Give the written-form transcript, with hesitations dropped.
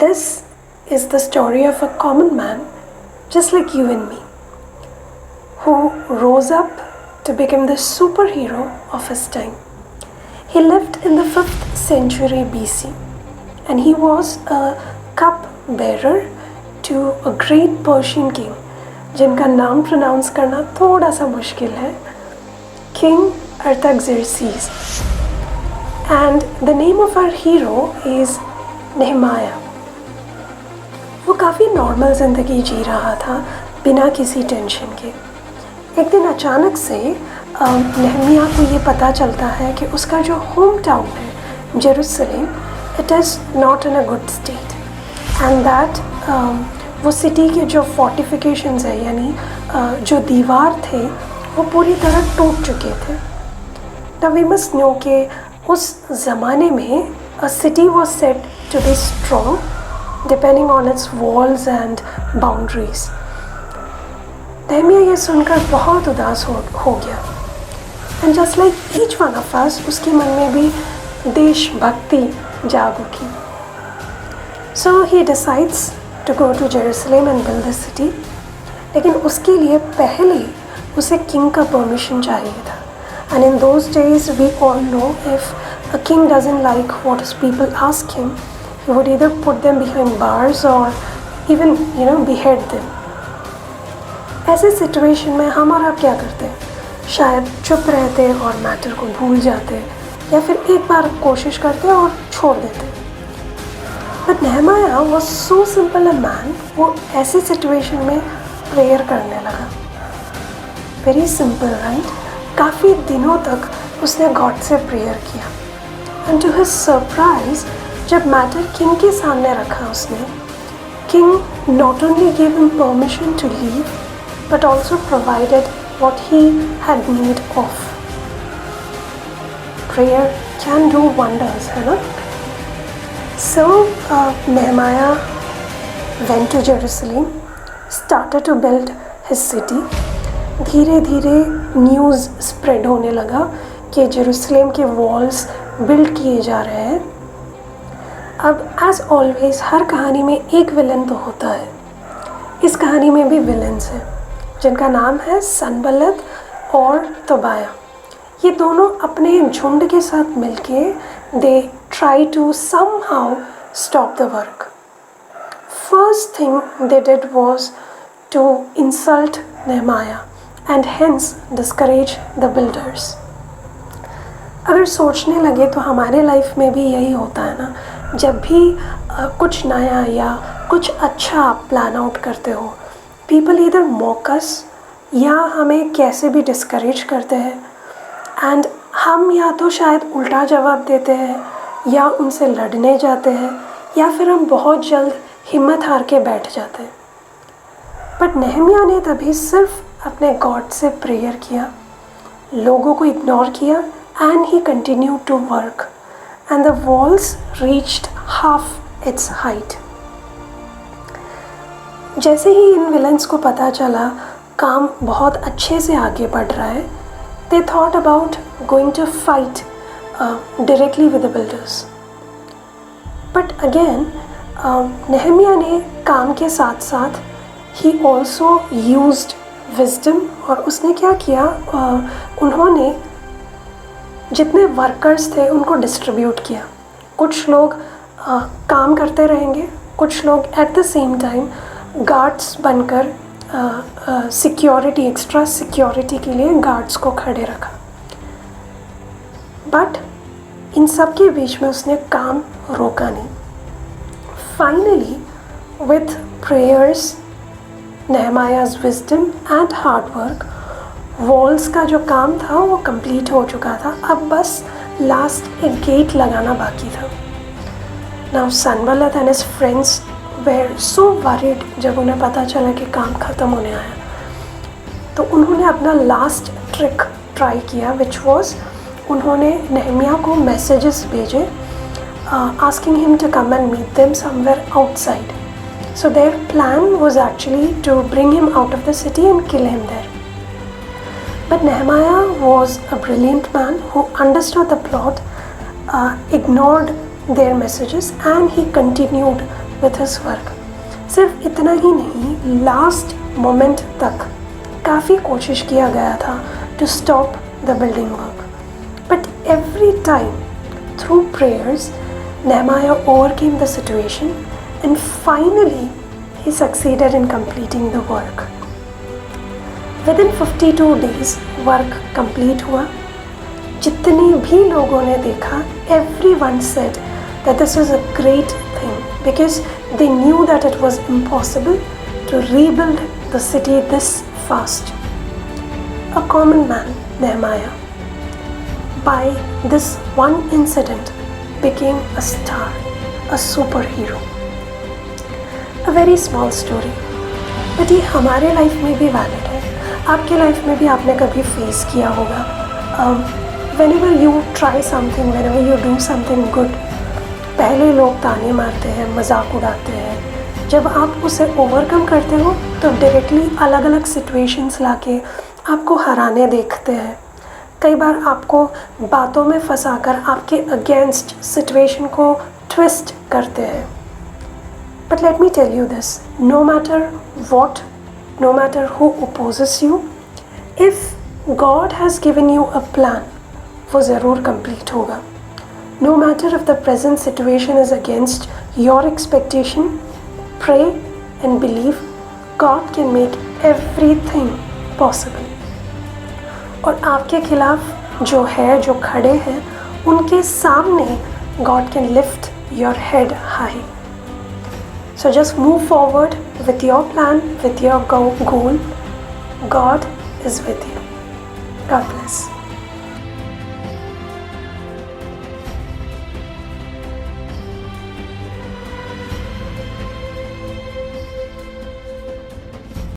This is the story of a common man, just like you and me, who rose up to become the superhero of his time. He lived in the 5th century BC, and he was a cup bearer to a great Persian king, जिनका नाम pronounce करना थोड़ा सा मुश्किल है, King Artaxerxes. And the name of our hero is Nehemiah. वो काफ़ी normal ज़िंदगी जी रहा था बिना किसी टेंशन के. एक दिन अचानक से नेहमिया को ये पता चलता है कि उसका जो होम टाउन है Jerusalem, it is not in a good state, and that वो सिटी के जो फोर्टिफिकेशंस है, यानी जो दीवार थे, वो पूरी तरह टूट चुके थे. नाउ वी मस्ट नो कि उस ज़माने में a city was said to be strong depending on its walls and boundaries. Nehemiah ये सुनकर बहुत उदास हो गया, and just like each one of us, उसके मन में भी देशभक्ति जाग उठी. So he decides to go to Jerusalem and build the city. लेकिन उसके लिए पहले उसे किंग का परमिशन चाहिए था. And in those days we all know, if a king doesn't like what his people ask him, he would either put them behind bars or even behead them. ऐसे situation में हम और आप क्या करते हैं? शायद चुप रहते और मैटर को भूल जाते, या फिर एक बार कोशिश करते और छोड़ देते. But Nehemiah was so simple a man, वो ऐसे सिचुएशन में प्रेयर करने लगा. Very simple, right? काफ़ी दिनों तक उसने गॉड से प्रेयर किया. एंड टू हिज सरप्राइज, जब मैटर किंग के सामने रखा उसने, king not only give him permission to leave, but also provided what he had need of. Prayer can do wonders, है ना? So Nehemiah went to Jerusalem, started to build his city. धीरे धीरे news spread होने लगा कि Jerusalem के walls build किए जा रहे हैं. अब एज ऑलवेज हर कहानी में एक विलन तो होता है. इस कहानी में भी विलन्स हैं, जिनका नाम है सनबलत और तोबाया. ये दोनों अपने झुंड के साथ मिलके they try to somehow stop the work. First thing they did was to insult Nehemiah and hence discourage the builders. अगर सोचने लगे तो हमारे लाइफ में भी यही होता है ना. जब भी कुछ नया या कुछ अच्छा आप प्लान आउट करते हो, पीपल इधर मॉकस या हमें कैसे भी डिस्करेज करते हैं, एंड हम या तो शायद उल्टा जवाब देते हैं, या उनसे लड़ने जाते हैं, या फिर हम बहुत जल्द हिम्मत हार के बैठ जाते हैं. बट नेहमिया ने तभी सिर्फ अपने गॉड से प्रेयर किया, लोगों को इग्नोर किया, and he continued to work, and the walls reached half its height. जैसे ही इन विलन्स को पता चला काम बहुत अच्छे से आगे बढ़ रहा है, they thought about going to fight directly with the builders. But again Nehemiah ने काम के साथ साथ ही ऑल्सो यूज्ड विजडम. और उसने क्या किया, उन्होंने जितने वर्कर्स थे उनको डिस्ट्रीब्यूट किया. कुछ लोग काम करते रहेंगे, कुछ लोग at the same time guards बनकर सिक्योरिटी, एक्स्ट्रा सिक्योरिटी के लिए गार्ड्स को खड़े रखा. बट इन सब के बीच में उसने काम रोका नहीं. फाइनली विथ प्रेयर्स, नेहमिया's wisdom and hard work, walls का जो काम था वो कंप्लीट हो चुका था. अब बस लास्ट एक गेट लगाना बाकी था. Now Sanballat and his friends were so worried. जब उन्हें पता चला कि काम ख़त्म होने आया, तो उन्होंने अपना लास्ट ट्रिक ट्राई किया, विच वॉज उन्होंने नेहमिया को मैसेजेस भेजे asking him to come and meet them somewhere outside. So their plan was actually to bring him out of the city and kill him there. But Nehemiah was a brilliant man who understood the plot, ignored their messages, and he continued with his work. सिर्फ इतना ही नहीं, last moment तक काफ़ी कोशिश किया गया था to stop the building work. But every time, through prayers, Nehemiah overcame the situation and finally he succeeded in completing the work. Within 52 days, work complete हुआ. जितने भी लोगों ने देखा, everyone said that this was a great thing because they knew that it was impossible to rebuild the city this fast. A common man, Nehemiah, by this one incident became a star, a superhero. A very small story, but ये हमारे life में भी valid है. आपके life में भी आपने कभी फेस किया होगा. Whenever you try something, whenever you do something good, पहले लोग ताने मारते हैं, मजाक उड़ाते हैं. जब आप उसे ओवरकम करते हो तो डायरेक्टली अलग अलग सिचुएशंस लाके आपको हराने देखते हैं. कई बार आपको बातों में फंसाकर आपके अगेंस्ट सिचुएशन को ट्विस्ट करते हैं. But let me tell you this, no matter what, no matter who opposes you, if God has given you a plan, वो ज़रूर complete होगा. No matter if the present situation is against your expectation, pray and believe God can make everything possible. और आपके खिलाफ जो है, जो खड़े हैं, उनके सामने God can lift your head high. So just move forward with your plan, with your goal. God is with you. God bless.